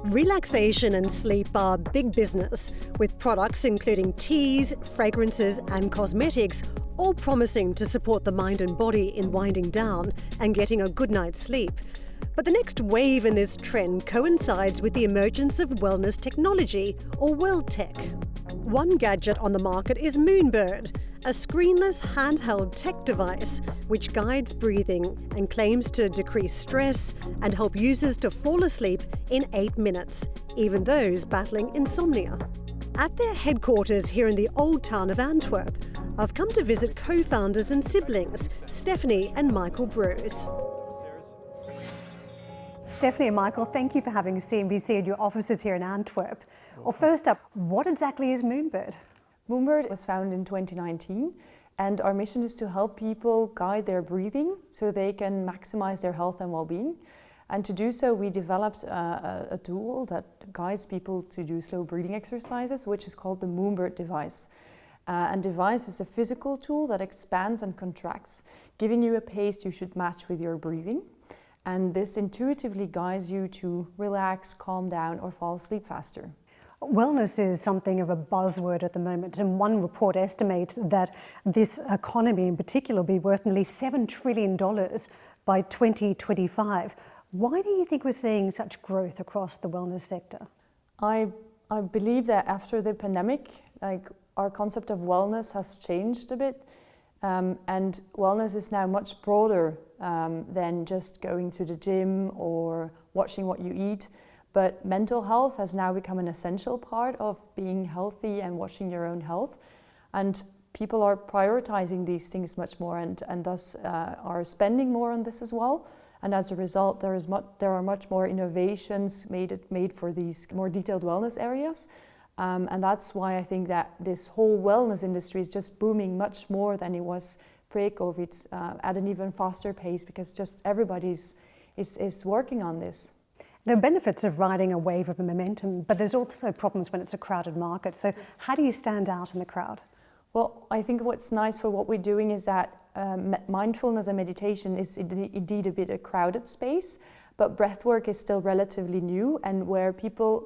Relaxation and sleep are big business, with products including teas, fragrances and cosmetics all promising to support the mind and body in winding down and getting a good night's sleep. But the next wave in this trend coincides with the emergence of wellness technology, or well-tech. One gadget on the market is Moonbird, a screenless handheld tech device which guides breathing and claims to decrease stress and help users to fall asleep in 8 minutes, even those battling insomnia. At their headquarters here in the old town of Antwerp, I've come to visit co-founders and siblings, Stefanie and Michael Broes. Stefanie and Michael, thank you for having CNBC at your offices here in Antwerp. Well, first up, what exactly is Moonbird? Moonbird was founded in 2019, and our mission is to help people guide their breathing so they can maximize their health and well-being. And to do so, we developed a tool that guides people to do slow breathing exercises, which is called the Moonbird device. And device is a physical tool that expands and contracts, giving you a pace you should match with your breathing. And this intuitively guides you to relax, calm down, or fall asleep faster. Wellness is something of a buzzword at the moment, and one report estimates that this economy in particular will be worth nearly $7 trillion by 2025. Why do you think we're seeing such growth across the wellness sector? I believe that after the pandemic, our concept of wellness has changed a bit, and wellness is now much broader than just going to the gym or watching what you eat. But mental health has now become an essential part of being healthy and watching your own health. And people are prioritizing these things much more and thus are spending more on this as well. And as a result, there are much more innovations made for these more detailed wellness areas. And that's why I think that this whole wellness industry is just booming much more than it was pre-COVID, at an even faster pace, because just everybody is working on this. There are benefits of riding a wave of momentum, but there's also problems when it's a crowded market. So how do you stand out in the crowd? Well, I think what's nice for what we're doing is that mindfulness and meditation is indeed a bit a crowded space, but breathwork is still relatively new, and where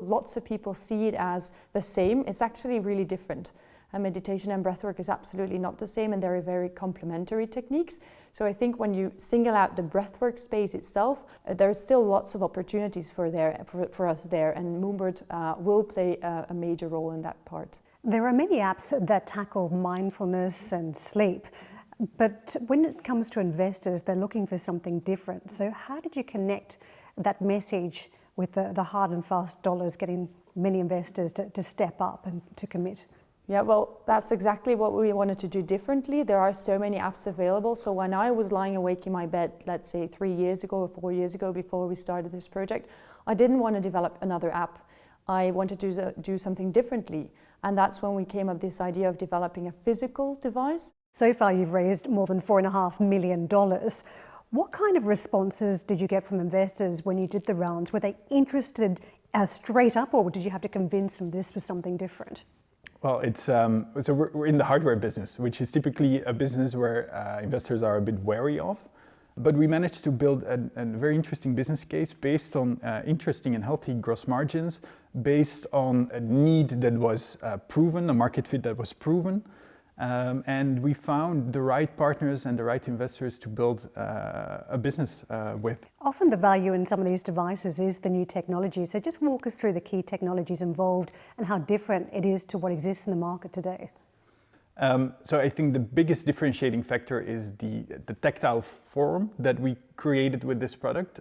lots of people see it as the same, it's actually really different. And meditation and breathwork is absolutely not the same, and they're very complementary techniques. So I think when you single out the breathwork space itself, there's still lots of opportunities for us there, and Moonbird will play a major role in that part. There are many apps that tackle mindfulness and sleep, but when it comes to investors, they're looking for something different. So how did you connect that message with the hard and fast dollars, getting many investors to step up and to commit? Yeah, well, that's exactly what we wanted to do differently. There are so many apps available. So when I was lying awake in my bed, let's say 3 years ago or 4 years ago, before we started this project, I didn't want to develop another app. I wanted to do something differently. And that's when we came up with this idea of developing a physical device. So far, you've raised more than $4.5 million. What kind of responses did you get from investors when you did the rounds? Were they interested straight up, or did you have to convince them this was something different? Well, so we're in the hardware business, which is typically a business where investors are a bit wary of. But we managed to build a very interesting business case based on interesting and healthy gross margins, based on a need that was proven, a market fit that was proven. And we found the right partners and the right investors to build a business with. Often the value in some of these devices is the new technology. So just walk us through the key technologies involved and how different it is to what exists in the market today. So I think the biggest differentiating factor is the tactile form that we created with this product.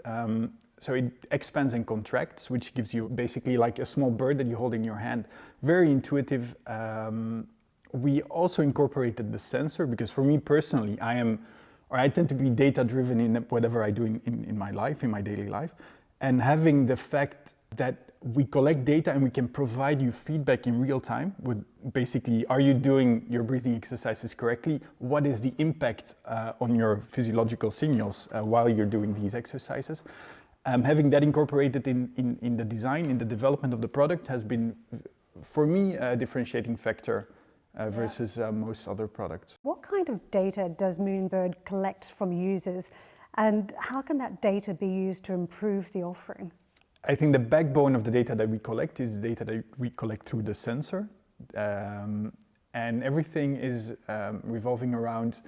So it expands and contracts, which gives you basically like a small bird that you hold in your hand. Very intuitive. We also incorporated the sensor because for me personally, I tend to be data driven in whatever I do in my life, in my daily life. And having the fact that we collect data and we can provide you feedback in real time with basically, are you doing your breathing exercises correctly? What is the impact on your physiological signals while you're doing these exercises? Having that incorporated in the design, in the development of the product has been, for me, a differentiating factor versus most other products. What kind of data does Moonbird collect from users, and how can that data be used to improve the offering? I think the backbone of the data that we collect is data that we collect through the sensor. And everything is revolving around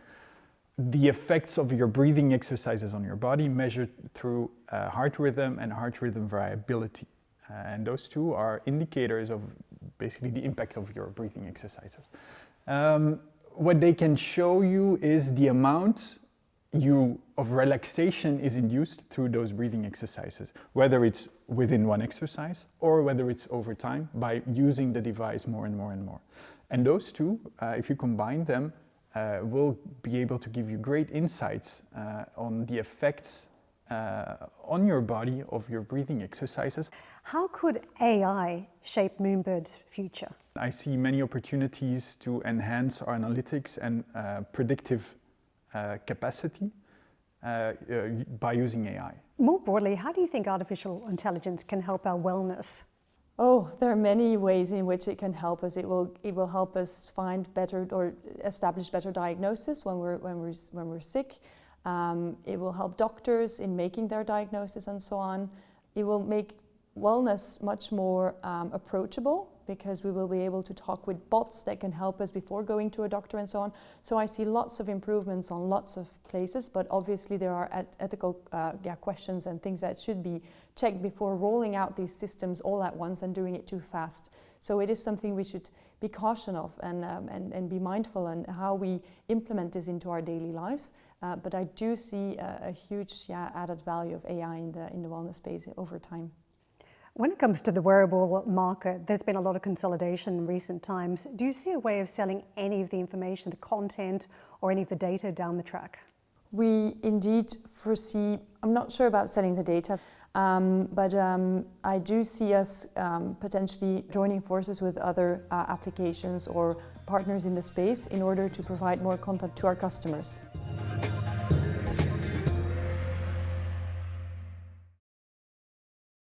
the effects of your breathing exercises on your body measured through heart rhythm and heart rhythm variability. And those two are indicators of basically the impact of your breathing exercises. What they can show you is the amount of relaxation is induced through those breathing exercises, whether it's within one exercise or whether it's over time by using the device more and more and more. And those two, if you combine them, will be able to give you great insights on the effects on your body of your breathing exercises. How could AI shape Moonbird's future? I see many opportunities to enhance our analytics and predictive capacity by using AI. More broadly, how do you think artificial intelligence can help our wellness? Oh, there are many ways in which it can help us. It will help us find better or establish better diagnosis when we're sick. It will help doctors in making their diagnosis and so on. It will make wellness much more approachable, because we will be able to talk with bots that can help us before going to a doctor and so on. So I see lots of improvements on lots of places, but obviously there are ethical questions and things that should be checked before rolling out these systems all at once and doing it too fast. So it is something we should be cautious of and be mindful in how we implement this into our daily lives. But I do see a huge added value of AI in the wellness space over time. When it comes to the wearable market, there's been a lot of consolidation in recent times. Do you see a way of selling any of the information, the content, or any of the data down the track? We indeed foresee, I'm not sure about selling the data, but I do see us potentially joining forces with other applications or partners in the space in order to provide more content to our customers.